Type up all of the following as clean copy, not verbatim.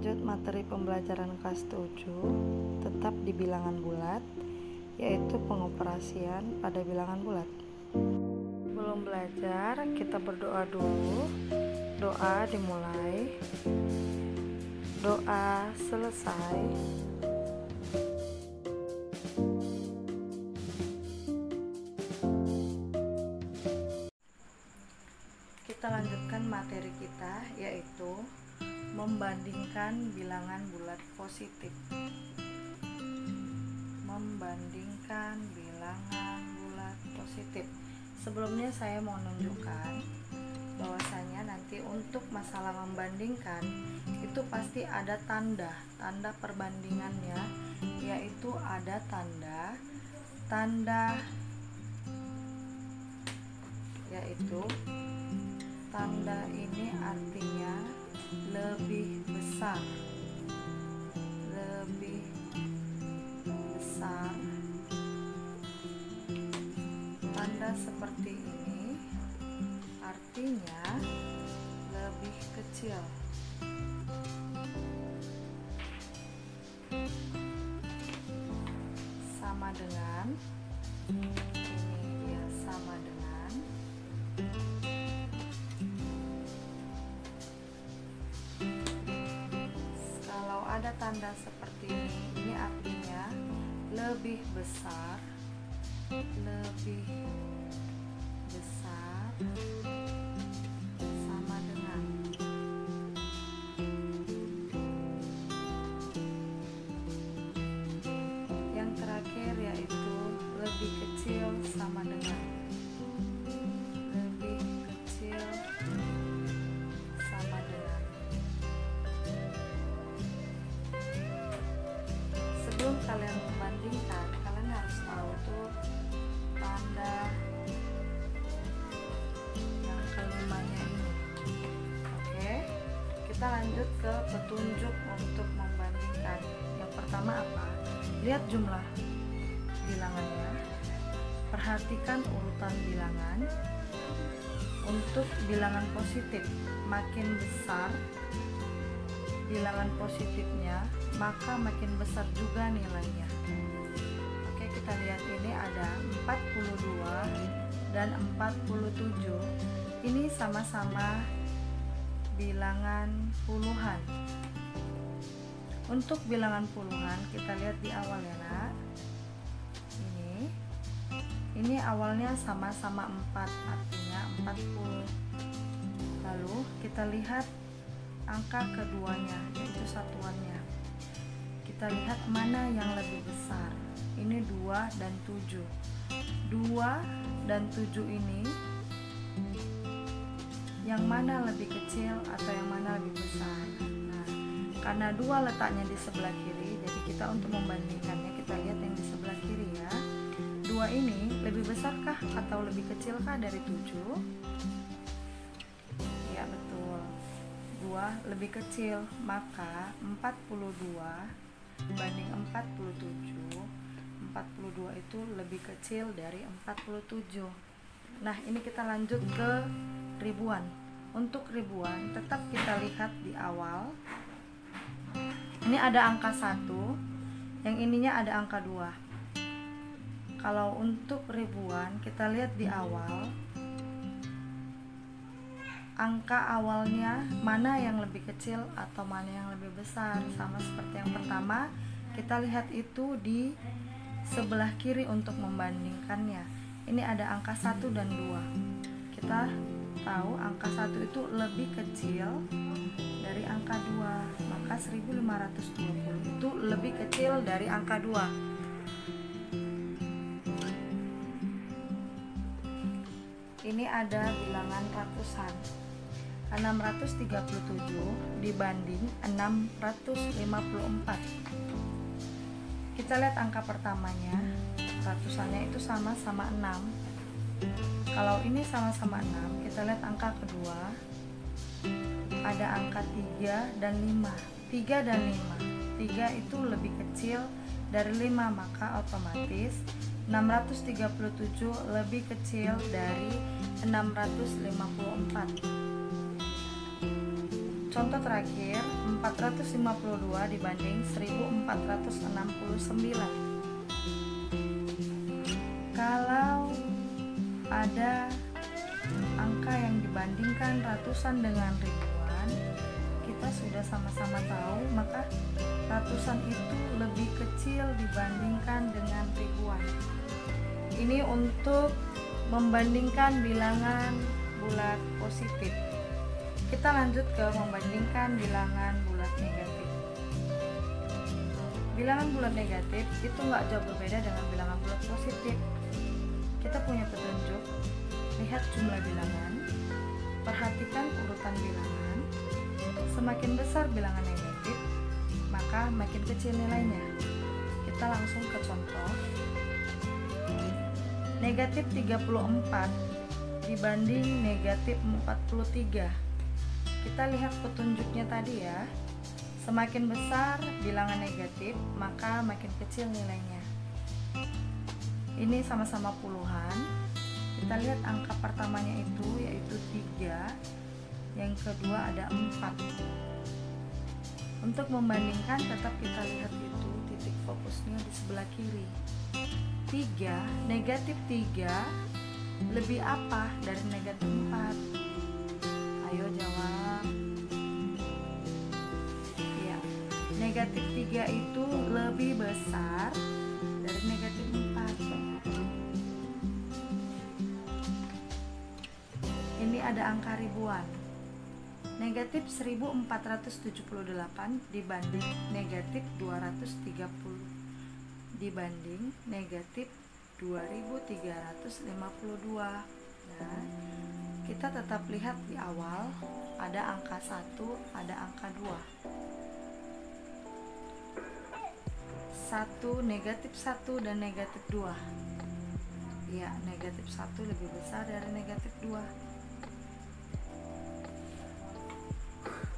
lanjut materi pembelajaran kelas 7 tetap di bilangan bulat, yaitu pengoperasian pada bilangan bulat. Belum belajar, kita berdoa dulu. Doa dimulai, doa selesai. Kita lanjutkan materi kita, yaitu membandingkan bilangan bulat positif. Membandingkan bilangan bulat positif. Sebelumnya saya mau menunjukkan bahwasanya nanti untuk masalah membandingkan itu pasti ada tanda perbandingannya, yaitu ada tanda yaitu tanda ini artinya lebih besar, tanda seperti ini artinya lebih kecil. Sama dengan ini, dia sama dengan ada tanda seperti ini artinya lebih besar, sama dengan yang terakhir, yaitu lebih kecil sama dengan Sebelum kalian membandingkan, kalian harus tahu tuh tanda yang kelimanya ini. Oke, kita lanjut ke petunjuk untuk membandingkan. Yang pertama apa? Lihat jumlah bilangannya, perhatikan urutan bilangan. Untuk bilangan positif, makin besar bilangan positifnya, maka makin besar juga nilainya. Oke, kita lihat ini ada 42 dan 47. Ini sama-sama bilangan puluhan. Untuk bilangan puluhan, kita lihat di awal ya, Nak. Ini awalnya sama-sama 4, artinya 40. Lalu kita lihat angka keduanya, yaitu satuannya. Kita lihat mana yang lebih besar. Ini 2 dan 7. 2 dan 7 ini yang mana lebih kecil atau yang mana lebih besar? Nah, karena 2 letaknya di sebelah kiri, jadi kita untuk membandingkannya kita lihat yang di sebelah kiri ya. 2 ini lebih besarkah atau lebih kecilkah dari 7? Ya, betul. 2 lebih kecil, maka 42 dibanding 47, 42 itu lebih kecil dari 47. Nah, ini kita lanjut ke ribuan. Untuk ribuan tetap kita lihat di awal. Ini ada angka 1, yang ininya ada angka 2. Kalau untuk ribuan kita lihat di awal, angka awalnya mana yang lebih kecil atau mana yang lebih besar. Sama seperti yang pertama, kita lihat itu di sebelah kiri untuk membandingkannya. Ini ada angka 1 dan 2. Kita tahu angka 1 itu lebih kecil dari angka 2, maka 1520 itu lebih kecil dari angka 2. Ini ada bilangan ratusan. 637 dibanding 654. Kita lihat angka pertamanya, ratusannya itu sama-sama 6. Kalau ini sama-sama 6, kita lihat angka kedua, ada angka 3 dan 5. 3 dan 5. 3 itu lebih kecil dari 5, maka otomatis 637 lebih kecil dari 654. contoh terakhir, 452 dibanding 1469. Kalau ada angka yang dibandingkan ratusan dengan ribuan, kita sudah sama-sama tahu maka ratusan itu lebih kecil dibandingkan dengan ribuan. Ini untuk membandingkan bilangan bulat positif. Kita lanjut ke membandingkan bilangan bulat negatif. Bilangan bulat negatif itu nggak jauh berbeda dengan bilangan bulat positif. Kita punya petunjuk, lihat jumlah bilangan, perhatikan urutan bilangan. Semakin besar bilangan negatif, maka makin kecil nilainya. Kita langsung ke contoh. Negatif 34 dibanding negatif 43. Kita lihat petunjuknya tadi ya. Semakin besar bilangan negatif, maka makin kecil nilainya. Ini sama-sama puluhan. Kita lihat angka pertamanya itu yaitu 3, yang kedua ada 4. Untuk membandingkan tetap kita lihat itu titik fokusnya di sebelah kiri. 3, negatif 3 lebih apa dari negatif 4? Ayo jawab. Ya, negatif 3 itu lebih besar dari negatif 4. Ini ada angka ribuan. Negatif 1478 dibanding negatif 230 dibanding negatif 2352. Nah, kita tetap lihat di awal ada angka 1, ada angka 2. 1, negatif 1 dan negatif 2. Ya, negatif 1 lebih besar dari negatif 2.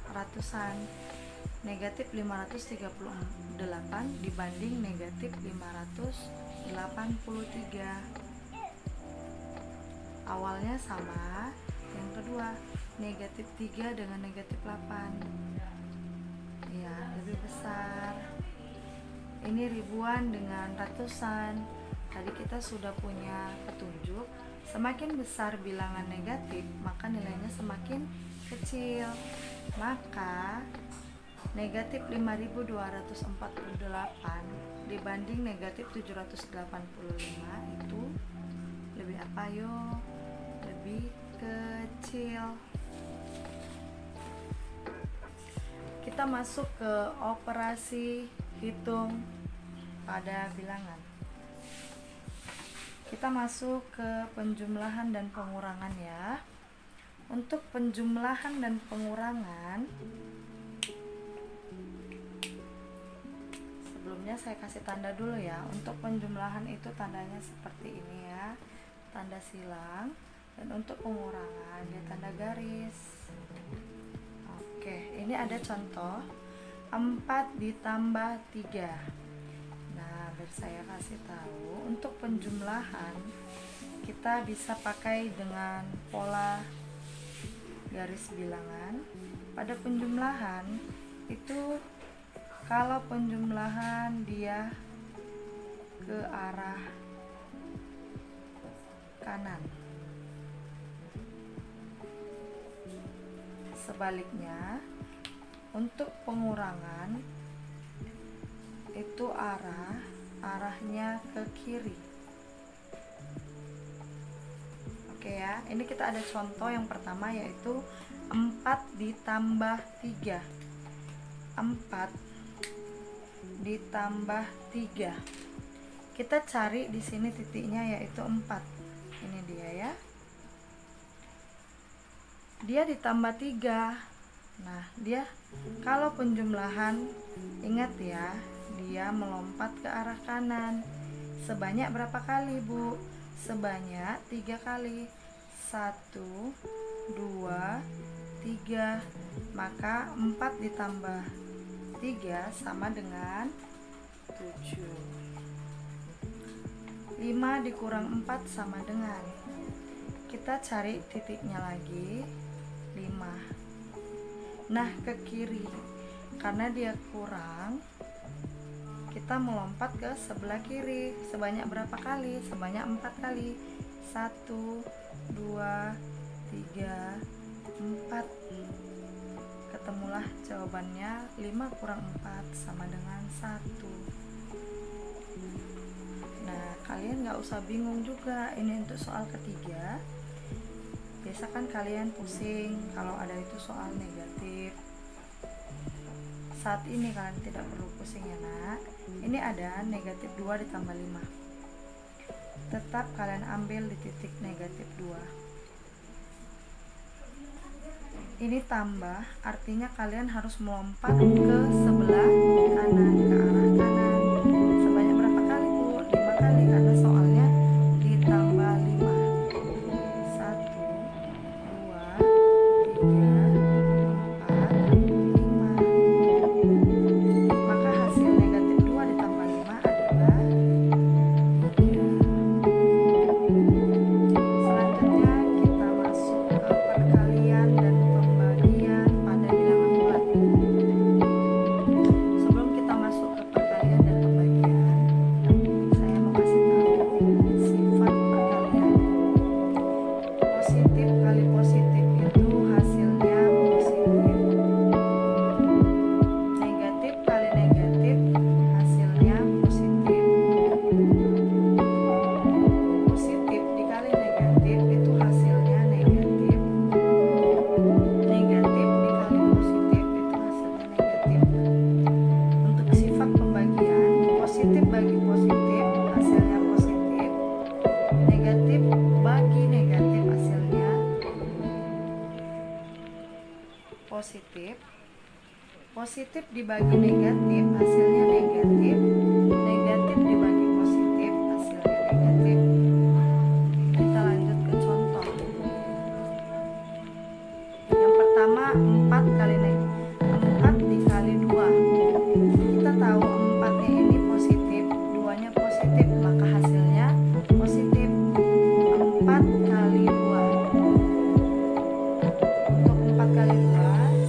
Ratusan. Negatif 538 dibanding negatif 583. Awalnya sama. Yang kedua, negatif 3 dengan negatif 8. Ya, lebih besar. Ini ribuan dengan ratusan. Tadi kita sudah punya petunjuk. Semakin besar bilangan negatif, maka nilainya semakin kecil. Maka negatif 5248 dibanding negatif 785 itu lebih apa yo? Lebih kecil. Kita masuk ke operasi hitung pada bilangan. Kita masuk ke penjumlahan dan pengurangan ya. Untuk penjumlahan dan pengurangan, sebelumnya saya kasih tanda dulu ya. Untuk penjumlahan itu tandanya seperti ini ya, tanda silang. Dan untuk pengurangan ya tanda garis. Oke, ini ada contoh 4 ditambah 3. Nah, biar saya kasih tahu, untuk penjumlahan kita bisa pakai dengan pola garis bilangan. Pada penjumlahan itu, kalau penjumlahan dia ke arah kanan, sebaliknya untuk pengurangan itu arahnya ke kiri. Oke ya, ini kita ada contoh yang pertama yaitu 4 ditambah 3. 4 ditambah 3. Kita cari di sini titiknya yaitu 4. Ini dia ya. Dia ditambah 3. Nah, dia kalau penjumlahan, ingat ya, dia melompat ke arah kanan. Sebanyak berapa kali, Bu? Sebanyak 3 kali. 1, 2, 3. Maka 4 ditambah 3 sama dengan 7. 5 dikurang 4 sama dengan, kita cari titiknya lagi, 5. Nah, ke kiri karena dia kurang, kita melompat ke sebelah kiri. Sebanyak berapa kali? Sebanyak 4 kali. 1, 2, 3, 4. Ketemulah jawabannya 5 kurang 4 sama dengan 1. Nah, kalian nggak usah bingung juga. Ini untuk soal ketiga. Biasa kan kalian pusing kalau ada itu soal negatif. Saat ini kalian tidak perlu pusing ya nak. Ini ada negatif 2 ditambah 5. Tetap kalian ambil di titik negatif 2. Ini tambah, artinya kalian harus melompat ke sebelah kanan, ke arah kanan. Sebanyak berapa kali Bu? 5 kali karena soalnya ditambah 5. 1, 2, 3, 4, 5. Maka hasil negatif 2 ditambah 5 adalah 3. Selanjutnya kita masuk ke perkalian dan pembagian pada bilangan bulat. Sebelum kita masuk ke perkalian dan pembagian, saya mau kasih tahu sifat perkalian. Positif kali positif itu hasilnya positif. Negatif kali negatif hasilnya positif. Positif dikali negatif itu hasilnya negatif. Negatif dikali positif itu hasilnya negatif. Untuk sifat pembagian, positif bagi positif hasilnya positif. Negatif bagi negatif hasilnya positif. Positif dibagi negatif hasilnya negatif. Negatif dibagi positif hasilnya negatif. Kita lanjut ke contoh. Yang pertama 4 kali 4 dikali 2. Kita tahu 4-nya ini positif, 2-nya positif, maka hasilnya positif. 4 kali 2. Untuk 4 kali 2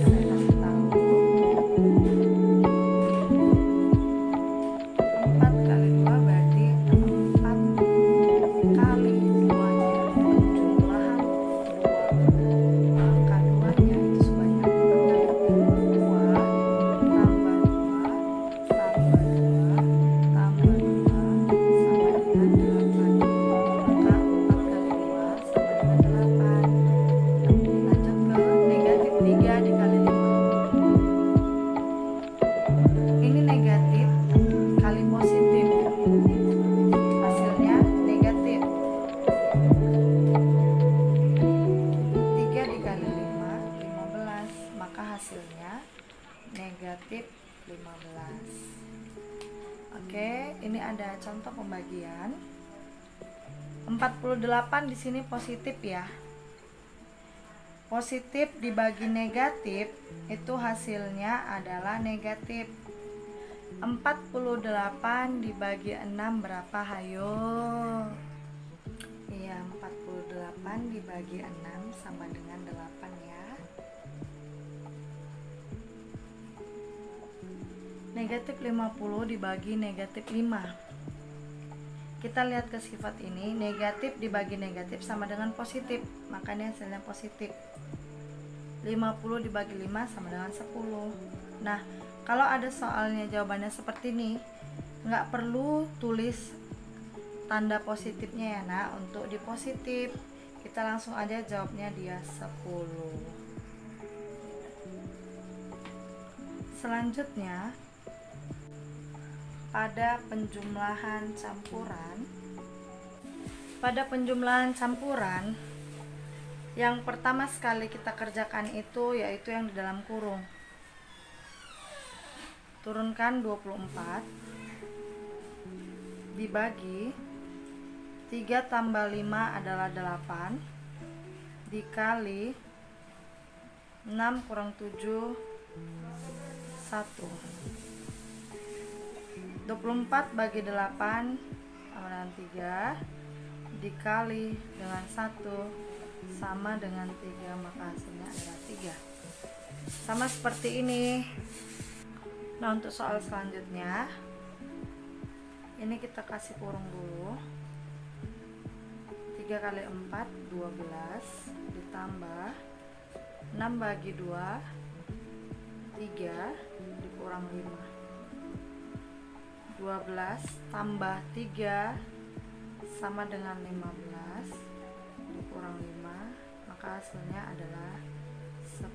saya kasih tahu 4 kali 2 berarti 4 kali 2-nya penjumlahan 2. Maka 2-nya itu sebanyak 4 kali 2 tambah 2 tambah 2 tambah 2 sama dengan 8. Maka 4 kali 2 sama dengan 8. Lanjut ke negatif 3 dikali 5. Ini negatif kali positif, hasilnya negatif. 3 dikali 5, 15, maka hasilnya negatif 15. Oke, ini ada contoh pembagian. 48 di sini positif ya. Positif dibagi negatif itu hasilnya adalah negatif. 48 dibagi 6 berapa? Hayo. Iya, 48 dibagi 6 sama dengan 8 ya. Negatif 50 dibagi negatif 5. Kita lihat ke sifat ini, negatif dibagi negatif sama dengan positif, makanya hasilnya positif. 50 dibagi 5 sama dengan 10. Nah, kalau ada soalnya jawabannya seperti ini, nggak perlu tulis tanda positifnya ya nak. Untuk di positif kita langsung aja jawabnya dia 10. Selanjutnya pada penjumlahan campuran. Pada penjumlahan campuran, yang pertama sekali kita kerjakan itu yaitu yang di dalam kurung. Turunkan 24 dibagi 3 tambah 5 adalah 8 dikali 6 kurang 7 1. 24 bagi 8 sama dengan 3 dikali dengan 1 sama dengan 3, maka hasilnya adalah 3. sama seperti ini. Nah, untuk soal selanjutnya ini kita kasih kurung dulu. 3 kali 4 12 ditambah 6 bagi 2 3 dikurang 5. 12 tambah 3 sama dengan 15 dikurang 5, maka hasilnya adalah 10.